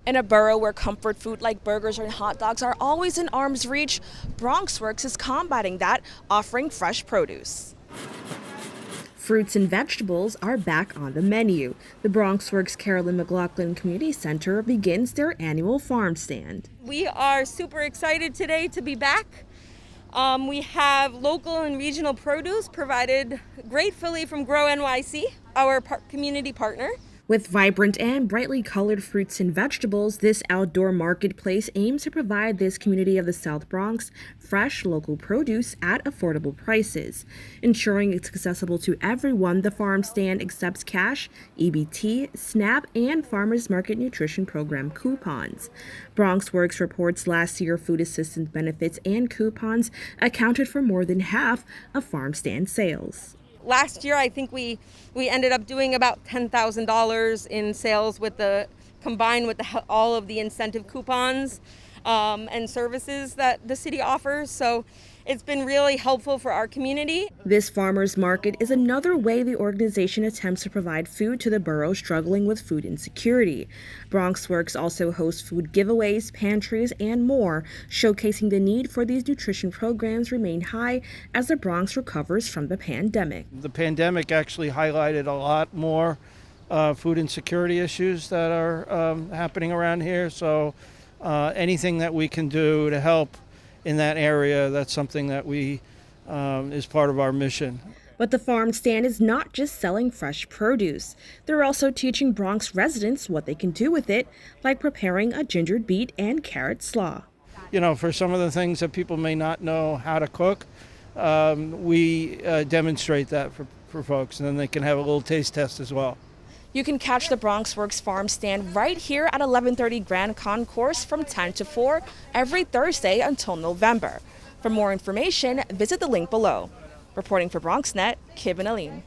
In a borough where comfort food like burgers and hot dogs are always in arm's reach, BronxWorks is combating that, offering fresh produce. Fruits and vegetables are back on the menu. The BronxWorks Carolyn McLaughlin Community Center begins their annual farm stand. We are super excited today to be back. We have local and regional produce provided gratefully from Grow NYC, our community partner. With vibrant and brightly colored fruits and vegetables, this outdoor marketplace aims to provide this community of the South Bronx fresh local produce at affordable prices. Ensuring it's accessible to everyone, the farm stand accepts cash, EBT, SNAP, and Farmers Market Nutrition Program coupons. BronxWorks reports last year food assistance benefits and coupons accounted for more than half of farm stand sales. Last year, I think we ended up doing about $10,000 in sales combined with all of the incentive coupons and services that the city offers. So it's been really helpful for our community. This farmers market is another way the organization attempts to provide food to the borough struggling with food insecurity. BronxWorks also hosts food giveaways, pantries, and more, showcasing the need for these nutrition programs remain high as the Bronx recovers from the pandemic. The pandemic actually highlighted a lot more food insecurity issues that are happening around here. So anything that we can do to help in that area, that's something that is part of our mission. But the farm stand is not just selling fresh produce. They're also teaching Bronx residents what they can do with it, like preparing a gingered beet and carrot slaw. You know, for some of the things that people may not know how to cook, we demonstrate that for folks, and then they can have a little taste test as well. You can catch the BronxWorks farm stand right here at 1130 Grand Concourse from 10 to 4 every Thursday until November. For more information, visit the link below. Reporting for BronxNet, Kibin, Alleyne.